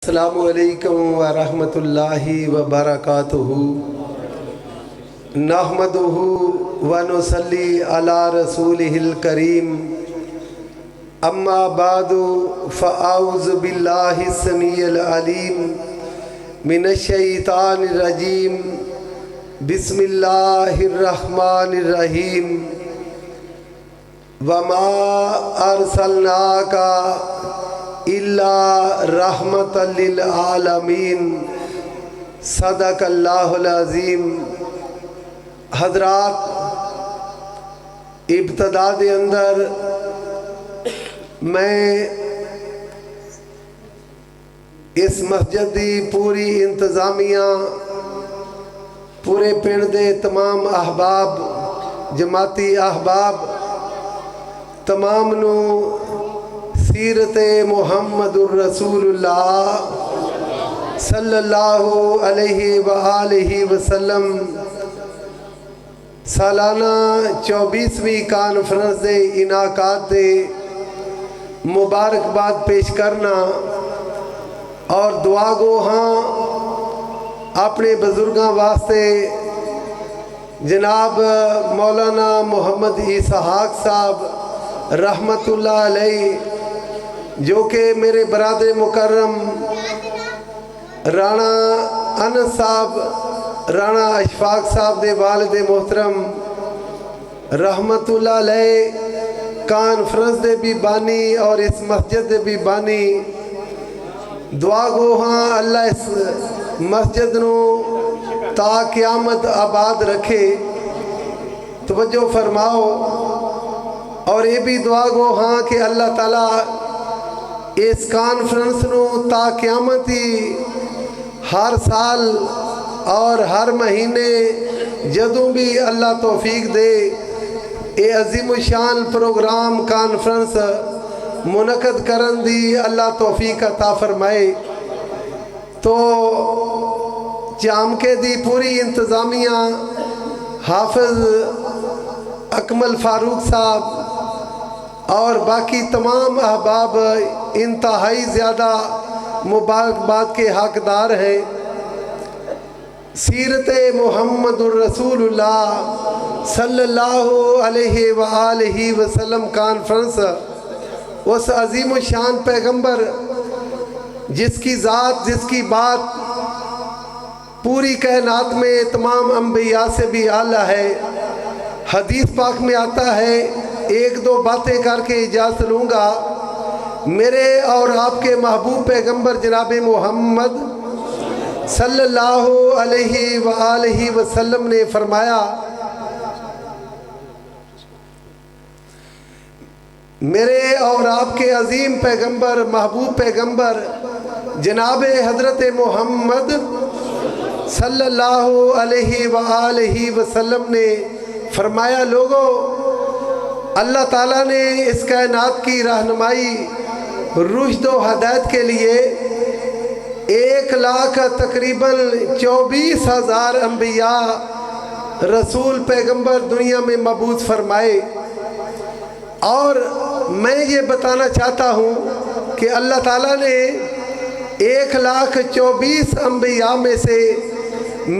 السلام علیکم ورحمۃ اللہ وبرکاتہ نحمدہ ونصلی علی رسولہ الکریم اما بعد فاعوذ باللہ السمیع العلیم من الشیطان الرجیم بسم اللہ الرحمن الرحیم وما ارسلناک الا رحمت للعالمین صدق اللہ العظیم۔ حضرات، ابتدا دے اندر میں اس مسجد دی پوری انتظامیہ، پورے پنڈ دے تمام احباب، جماعتی احباب تمام نو سیرت محمد الرسول اللہ صلی اللہ علیہ وآلہ وسلم سالانہ 24ویں کانفرنس دے انعقاد دے مبارکباد پیش کرنا اور دعا گو ہاں اپنے بزرگاں واسطے جناب مولانا محمد اسحاق صاحب رحمت اللہ علیہ، جو کہ میرے برادر مکرم رانا انس صاحب، رانا اشفاق صاحب دے والد محترم رحمت اللہ علیہ کانفرنس دے بھی بانی اور اس مسجد دے بھی بانی، دعا گو ہاں اللہ اس مسجد نو تا قیامت آباد رکھے۔ توجہ فرماؤ، اور یہ بھی دعا گو ہاں کہ اللہ تعالیٰ اس کانفرنس نو تا قیامت ہی ہر سال اور ہر مہینے جدوں بھی اللہ توفیق دے اے عظیم الشان پروگرام کانفرنس منعقد کرن دی اللہ توفیق عطا فرمائے۔ تو جامکے دی پوری انتظامیہ، حافظ اکمل فاروق صاحب اور باقی تمام احباب انتہائی زیادہ مبارکباد کے حقدار ہیں۔ سیرت محمد الرسول اللہ صلی اللہ علیہ وآلہ وسلم کانفرنس اس عظیم الشان پیغمبر جس کی ذات، جس کی بات پوری کائنات میں تمام انبیاء سے بھی اعلیٰ ہے۔ حدیث پاک میں آتا ہے، ایک دو باتیں کر کے اجازت لوں گا۔ میرے اور آپ کے محبوب پیغمبر جناب محمد صلی اللہ علیہ وآلہ وسلم نے فرمایا، میرے اور آپ کے عظیم پیغمبر، محبوب پیغمبر جناب حضرت محمد صلی اللہ علیہ وآلہ وسلم نے فرمایا، لوگوں، اللہ تعالیٰ نے اس کائنات کی رہنمائی، رشد و ہدایت کے لیے 1,00,000 تقریباً 24,000 انبیاء، رسول، پیغمبر دنیا میں مبعوث فرمائے۔ اور میں یہ بتانا چاہتا ہوں کہ اللہ تعالیٰ نے 1,24,000 انبیاء میں سے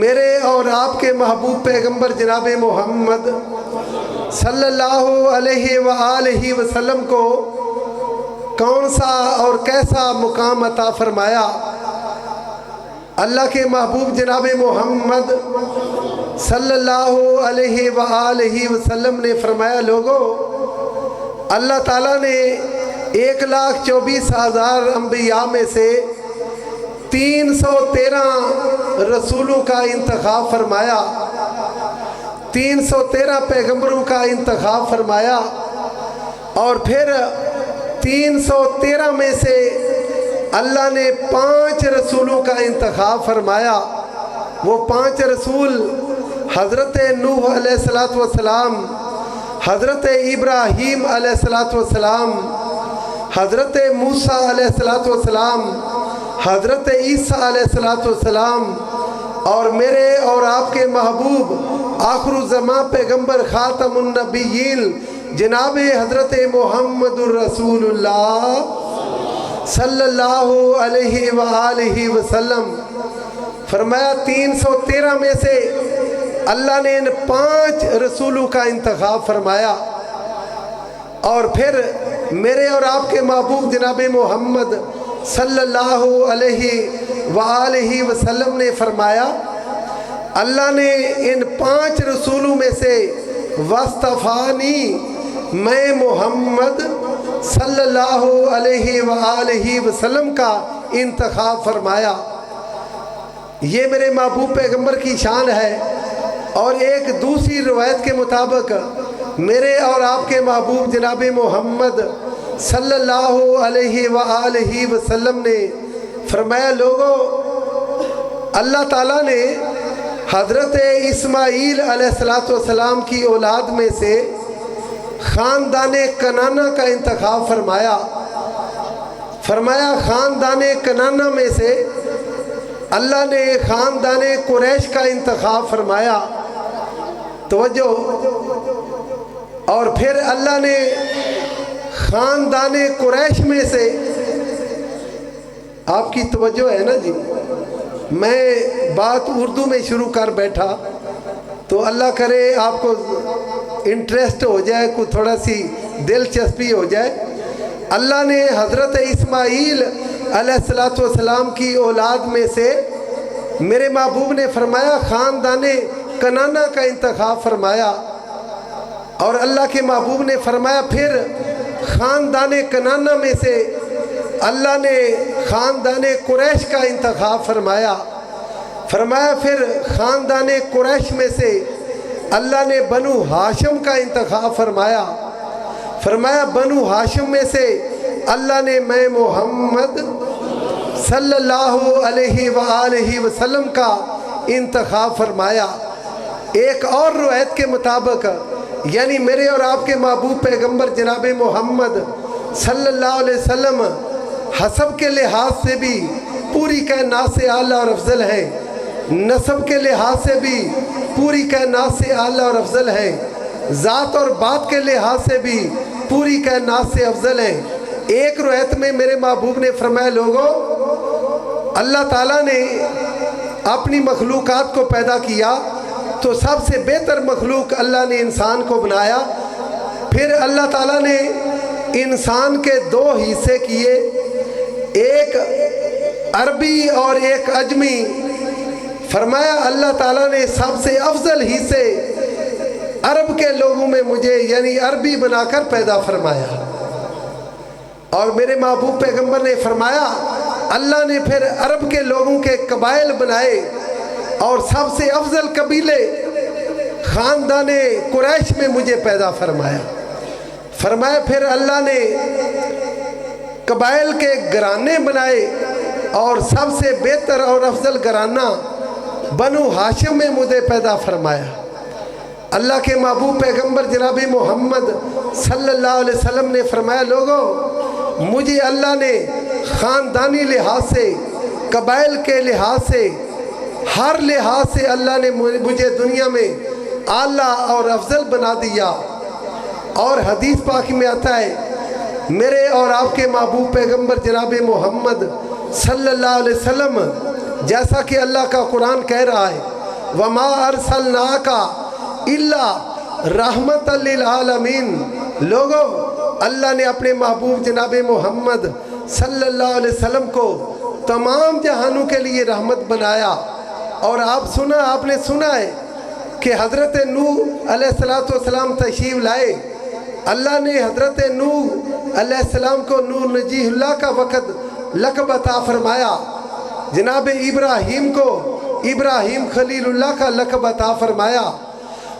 میرے اور آپ کے محبوب پیغمبر جناب محمد صلی اللہ علیہ وآلہ وسلم کو کون سا اور کیسا مقام عطا فرمایا۔ اللہ کے محبوب جناب محمد صلی اللہ علیہ وآلہ وسلم نے فرمایا، لوگوں، اللہ تعالیٰ نے 1,24,000 انبیاء میں سے 313 رسولوں کا انتخاب فرمایا، 313 پیغمبروں کا انتخاب فرمایا، اور پھر 313 میں سے اللہ نے 5 رسولوں کا انتخاب فرمایا۔ وہ 5 رسول حضرت نوح علیہ السلام، حضرت ابراہیم علیہ السلام، حضرت موسیٰ علیہ السلام، حضرت عیسیٰ علیہ السلام، اور میرے اور آپ کے محبوب آخر الزمان پیغمبر خاتم النبیین جناب حضرت محمد الرسول اللہ صلی اللہ علیہ وآلہ وسلم فرمایا 313 میں سے اللہ نے ان 5 رسولوں کا انتخاب فرمایا، اور پھر میرے اور آپ کے محبوب جناب محمد صلی اللہ علیہ وآلہ وسلم نے فرمایا اللہ نے ان 5 رسولوں میں سے وَاصْطَفَانِی، میں محمد صلی اللہ علیہ وآلہ وسلم کا انتخاب فرمایا۔ یہ میرے محبوب پیغمبر کی شان ہے۔ اور ایک دوسری روایت کے مطابق میرے اور آپ کے محبوب جناب محمد صلی اللہ علیہ وآلہ وسلم نے فرمایا لوگو، اللہ تعالیٰ نے حضرت اسماعیل علیہ السلام کی اولاد میں سے خاندان کنانہ کا انتخاب فرمایا۔ فرمایا خاندان کنانہ میں سے اللہ نے خاندان قریش کا انتخاب فرمایا۔ توجہ، اور پھر اللہ نے خاندان قریش میں سے، آپ کی توجہ ہے نا جی، میں بات اردو میں شروع کر بیٹھا تو اللہ کرے آپ کو انٹریسٹ ہو جائے، کوئی تھوڑا سی دلچسپی ہو جائے۔ اللہ نے حضرت اسماعیل علیہ السلام کی اولاد میں سے میرے محبوب نے فرمایا خاندان کنانہ کا انتخاب فرمایا، اور اللہ کے محبوب نے فرمایا پھر خاندان کنانہ میں سے اللہ نے خاندان قریش کا انتخاب فرمایا۔ فرمایا پھر خاندان قریش میں سے اللہ نے بنو ہاشم کا انتخاب فرمایا۔ فرمایا بنو ہاشم میں سے اللہ نے میں محمد صلی اللہ علیہ وآلہ وسلم کا انتخاب فرمایا۔ ایک اور روایت کے مطابق یعنی میرے اور آپ کے محبوب پیغمبر جناب محمد صلی اللہ علیہ وسلم حسب کے لحاظ سے بھی پوری کائنات سے اعلیٰ اور افضل ہیں، نسب کے لحاظ سے بھی پوری کائنات سے اعلیٰ اور افضل ہیں، ذات اور بات کے لحاظ سے بھی پوری کائنات سے افضل ہیں۔ ایک روایت میں میرے محبوب نے فرمایا لوگوں، اللہ تعالیٰ نے اپنی مخلوقات کو پیدا کیا تو سب سے بہتر مخلوق اللہ نے انسان کو بنایا۔ پھر اللہ تعالیٰ نے انسان کے 2 حصے کیے، ایک عربی اور ایک عجمی۔ فرمایا اللہ تعالیٰ نے سب سے افضل حصے عرب کے لوگوں میں مجھے یعنی عربی بنا کر پیدا فرمایا، اور میرے محبوب پیغمبر نے فرمایا اللہ نے پھر عرب کے لوگوں کے قبائل بنائے اور سب سے افضل قبیلے خاندان قریش میں مجھے پیدا فرمایا۔ فرمایا پھر اللہ نے قبائل کے گھرانے بنائے اور سب سے بہتر اور افضل گھرانہ بنو ہاشم میں مجھے پیدا فرمایا۔ اللہ کے محبوب پیغمبر جناب محمد صلی اللہ علیہ وسلم نے فرمایا لوگوں، مجھے اللہ نے خاندانی لحاظ سے، قبائل کے لحاظ سے، ہر لحاظ سے اللہ نے مجھے دنیا میں اعلیٰ اور افضل بنا دیا۔ اور حدیث پاک میں آتا ہے میرے اور آپ کے محبوب پیغمبر جناب محمد صلی اللہ علیہ وسلم جیسا کہ اللہ کا قرآن کہہ رہا ہے وَمَا أَرْسَلْنَاكَ إِلَّا رَحْمَةً لِلْعَالَمِينَ، لوگوں اللہ نے اپنے محبوب جناب محمد صلی اللہ علیہ وسلم کو تمام جہانوں کے لیے رحمت بنایا۔ اور آپ نے سنا ہے کہ حضرت نوح علیہ السلام تشریف لائے، اللہ نے حضرت نوح علیہ السلام کو نوح نجیح اللہ کا وقت لقب عطا فرمایا، جناب ابراہیم کو ابراہیم خلیل اللہ کا لقب عطا فرمایا،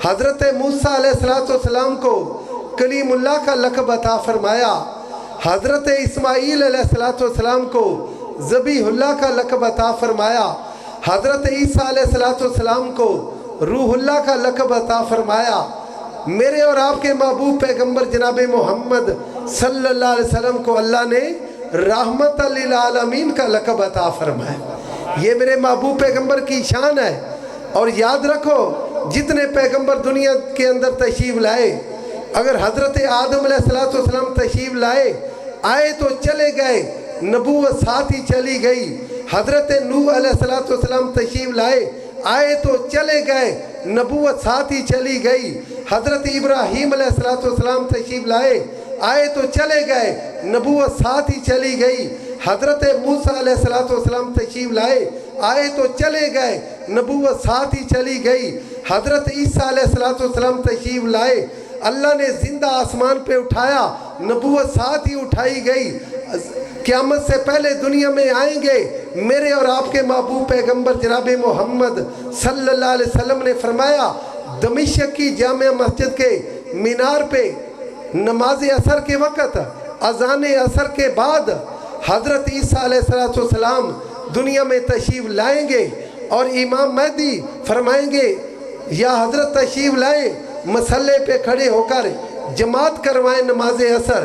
حضرت موسیٰ علیہ السلام کو کلیم اللہ کا لقب عطا فرمایا، حضرت اسماعیل علیہ السلام کو ذبیح اللہ کا لقب عطا فرمایا، حضرت عیسیٰ علیہ السلام کو روح اللہ کا لقب عطا فرمایا۔ میرے اور آپ کے محبوب پیغمبر جناب محمد صلی اللہ علیہ وسلم کو اللہ نے رحمت للعالمین کا لقب عطا فرمایا۔ یہ میرے محبوب پیغمبر کی شان ہے۔ اور یاد رکھو جتنے پیغمبر دنیا کے اندر تشریف لائے، اگر حضرت آدم علیہ السلام تشریف آئے تو چلے گئے، نبوت ساتھ ہی چلی گئی۔ حضرت نوح علیہ السلام تشریف لائے، آئے تو چلے گئے، نبوت ساتھ ہی چلی گئی۔ حضرت ابراہیم علیہ السلام تشریف لائے، آئے تو چلے گئے، نبوت ساتھ ہی چلی گئی۔ حضرت موسیٰ علیہ السلام تشریف لائے، آئے تو چلے گئے، نبوت ساتھ ہی چلی گئی۔ حضرت عیسیٰ علیہ السلام تشریف لائے، اللہ نے زندہ آسمان پہ اٹھایا، نبوت ساتھ ہی اٹھائی گئی۔ قیامت سے پہلے دنیا میں آئیں گے میرے اور آپ کے محبوب پیغمبر جناب محمد صلی اللہ علیہ وسلم نے فرمایا، دمشق کی جامع مسجد کے مینار پہ نماز عصر کے وقت اذان عصر کے بعد حضرت عیسیٰ علیہ السلام دنیا میں تشریف لائیں گے، اور امام مہدی فرمائیں گے یا حضرت تشریف لائیں، مسلح پہ کھڑے ہو کر جماعت کروائیں نماز عصر۔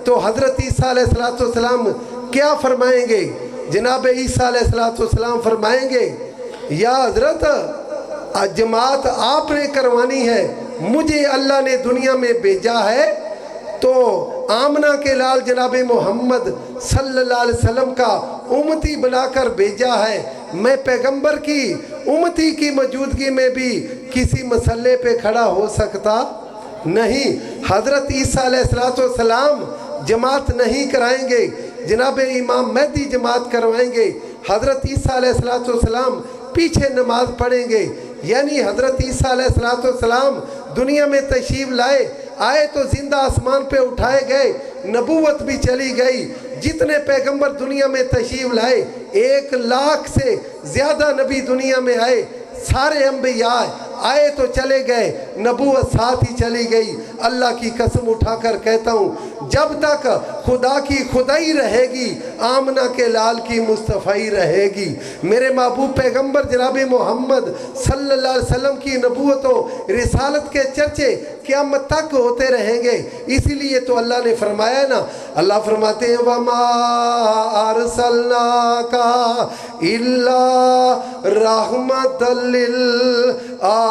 تو حضرت عیسیٰ علیہ السلام کیا فرمائیں گے؟ جناب عیسیٰ علیہ السلام فرمائیں گے، یا حضرت جماعت آپ نے کروانی ہے، مجھے اللہ نے دنیا میں بھیجا ہے تو آمنہ کے لال جناب محمد صلی اللہ علیہ وسلم کا امتی بنا کر بھیجا ہے، میں پیغمبر کی امتی کی موجودگی میں بھی کسی مسئلے پہ کھڑا ہو سکتا نہیں۔ حضرت عیسیٰ علیہ السلام جماعت نہیں کرائیں گے، جناب امام مہدی جماعت کروائیں گے، حضرت عیسیٰ علیہ السلام پیچھے نماز پڑھیں گے۔ یعنی حضرت عیسیٰ علیہ السلام دنیا میں تشریف لائے، آئے تو زندہ آسمان پہ اٹھائے گئے، نبوت بھی چلی گئی۔ جتنے پیغمبر دنیا میں تشریف لائے، 1,00,000 سے زیادہ نبی دنیا میں آئے، سارے انبیاء آئے تو چلے گئے، نبوت ساتھ ہی چلی گئی۔ اللہ کی قسم اٹھا کر کہتا ہوں، جب تک خدا کی خدائی رہے گی، آمنہ کے لال کی مصطفی رہے گی۔ میرے محبوب پیغمبر جناب محمد صلی اللہ علیہ وسلم کی نبوت و رسالت کے چرچے قیامت تک ہوتے رہیں گے۔ اسی لیے تو اللہ نے فرمایا نا، اللہ فرماتے ہیں وَمَا أَرْسَلْنَاكَ إِلَّا رَحْمَةً لِلْعَالَمِينَ۔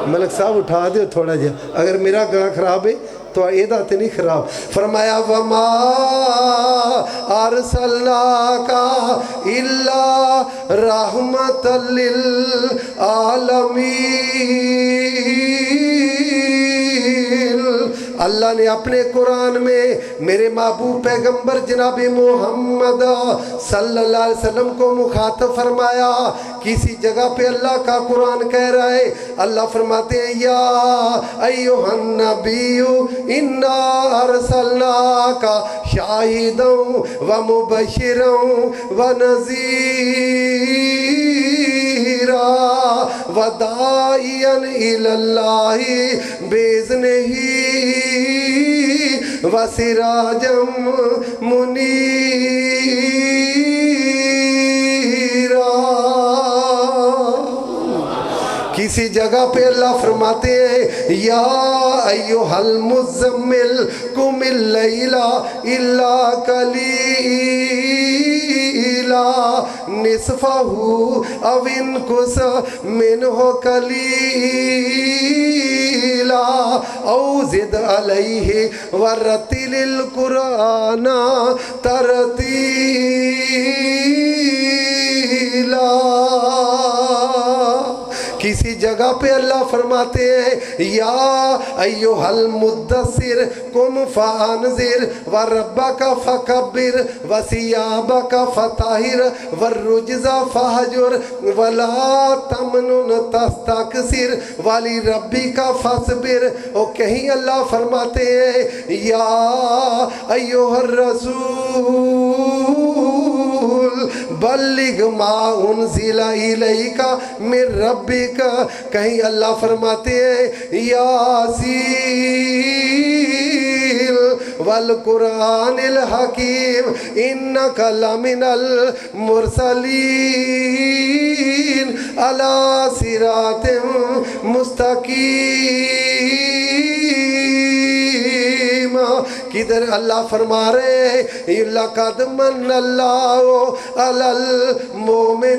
ملک صاحب اٹھا دے تھوڑا جا، اگر میرا گلا خراب ہے تو ایدہ تے نہیں خراب۔ فرمایا وَمَا أَرْسَلْنَاكَ إِلَّا رَحْمَةً لِلْعَالَمِينَ۔ اللہ نے اپنے قرآن میں میرے محبوب پیغمبر جناب محمد صلی اللہ علیہ وسلم کو مخاطب فرمایا۔ کسی جگہ پہ اللہ کا قرآن کہہ رہا ہے، اللہ فرماتے ہیں یا ایھا النبی انا ارسلناک شاہدا ومبشرا ونذیرا وداعیا الی اللہ باذنہ وسراجا منیرا۔ کسی جگہ پہ اللہ فرماتے ہیں یا ایھا المزمل قم اللیل الا قلیلا نصفہ او انقص منہ قلیلا او زد علیہ ورتل القرآن ترتیلا۔ کسی جگہ پہ اللہ فرماتے ہیں یا ایھا المدثر قم فانذر وربک فکبر وثیابک فطہر والرجز فہجر ولا تمنن تستکثر ولربک فاصبر۔ اور کہیں اللہ فرماتے ہیں یا ایھا الرسول بلغ ما انزل الیک من ربک۔ کہیں اللہ فرماتے ہیں یاسین والقرآن الحکیم انک لمن المرسلین علی صراط مستقیم۔ کدھر اللہ فرما رہے ہیں لَقَدْ مَنَّ اللَّهُ عَلَى الْمُؤْمِنِينَ۔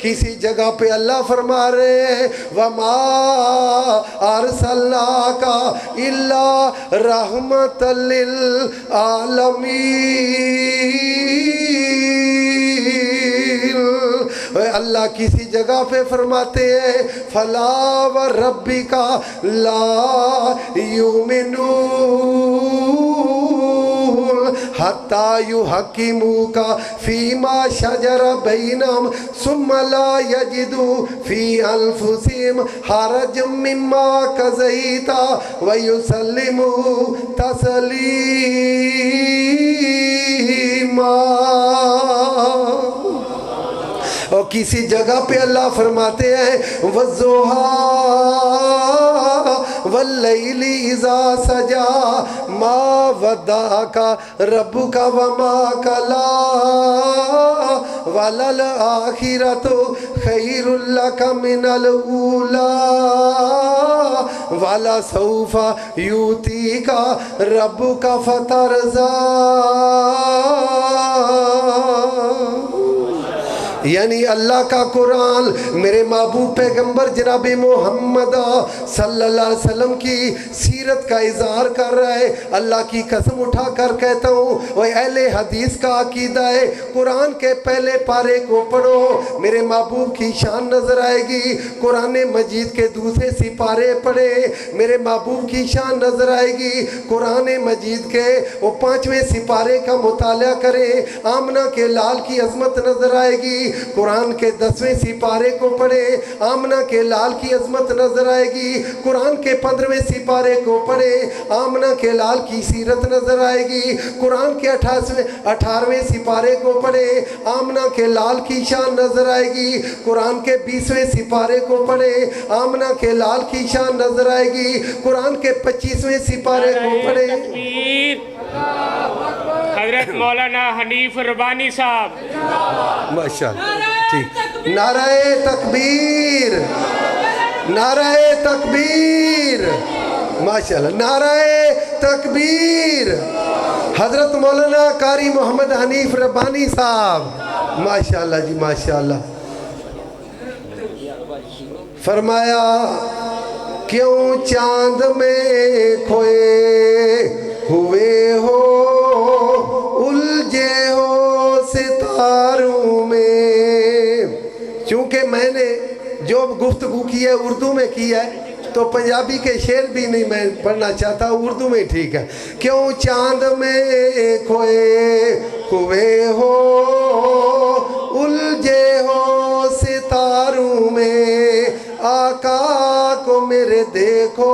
کسی جگہ پہ اللہ فرما رہے ہیں وَمَا أَرْسَلْنَاكَ إِلَّا رَحْمَةً لِّلْعَالَمِينَ۔ اللہ کسی جگہ پہ فرماتے ہیں فَلَا وَرَبِّكَ لَا يُؤْمِنُونَ حَتَّى يُحَكِّمُوكَ فِيمَا شَجَرَ بَيْنَهُمْ ثُمَّ لَا يَجِدُوا فِي أَنفُسِهِمْ حَرَجًا مِّمَّا قَضَيْتَ وَيُسَلِّمُوا تَسْلِيمًا۔ اور کسی جگہ پہ اللہ فرماتے ہیں وَالضُّحَىٰ وَاللَّيْلِ إِذَا سَجَىٰ مَا وَدَّعَكَ رَبُّكَ وَمَا قَلَىٰ وَلَلْآخِرَةُ خَيْرٌ لَّكَ مِنَ الْأُولَىٰ وَلَسَوْفَ يُؤْتِيكَ رَبُّكَ فَتَرْضَىٰ۔ یعنی اللہ کا قرآن میرے محبوب پیغمبر جناب محمد صلی اللہ علیہ وسلم کی سیرت کا اظہار کر رہا ہے۔ اللہ کی قسم اٹھا کر کہتا ہوں وہ اہل حدیث کا عقیدہ ہے قرآن کے پہلے پارے کو پڑھو میرے محبوب کی شان نظر آئے گی، قرآن مجید کے دوسرے سپارے پڑھے میرے محبوب کی شان نظر آئے گی، قرآن مجید کے وہ 5ویں سپارے کا مطالعہ کرے آمنہ کے لال کی عظمت نظر آئے گی، قرآن کے 10ویں سپارے کو پڑھے آمنہ کے لال کی عظمت نظر آئے گی، قرآن کے 15ویں سپارے کو پڑھے آمنہ کے لال کی سیرت نظر آئے گی، قرآن کے 18ویں سپارے کو پڑھے آمنہ کے لال کی شان نظر آئے گی، قرآن کے 20ویں سپارے کو پڑھے آمنہ کے لال کی شان نظر آئے گی، قرآن کے 25ویں سپارے کو پڑھے حضرت مولانا حنیف ربانی صاحب ماشاءاللہ ٹھیک نعرہ تکبیر نعرہ تکبیر ماشاءاللہ نعرہ تکبیر حضرت مولانا قاری محمد حنیف ربانی صاحب ماشاءاللہ جی ماشاءاللہ فرمایا کیوں چاند میں کھوئے ہوئے ہو الجھے ہو ستاروں میں، چونکہ میں نے جو گفتگو کی ہے اردو میں کی ہے تو پنجابی کے شعر بھی نہیں میں پڑھنا چاہتا اردو میں ٹھیک ہے کیوں چاند میں کھوئے ہوئے ہو الجھے ہو ستاروں میں آقا کو میرے دیکھو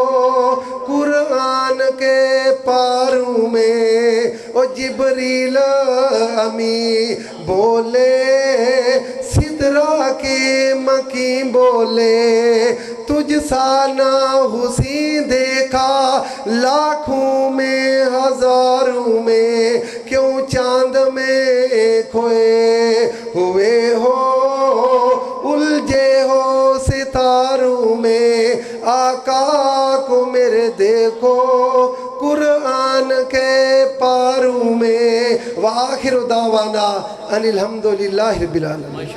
قرآن کے پاروں میں او جبریل امی بولے سدرا کے مکی بولے تجھ سا نہ حسین دیکھا لاکھوں میں ہزاروں میں کیوں چاند میں کھوئے ہوئے ہو الجھے ہو ستاروں میں آقا کو میرے دیکھو قرآن کے پاروں میں وآخر دعوانا ان الحمدللہ رب العالمین۔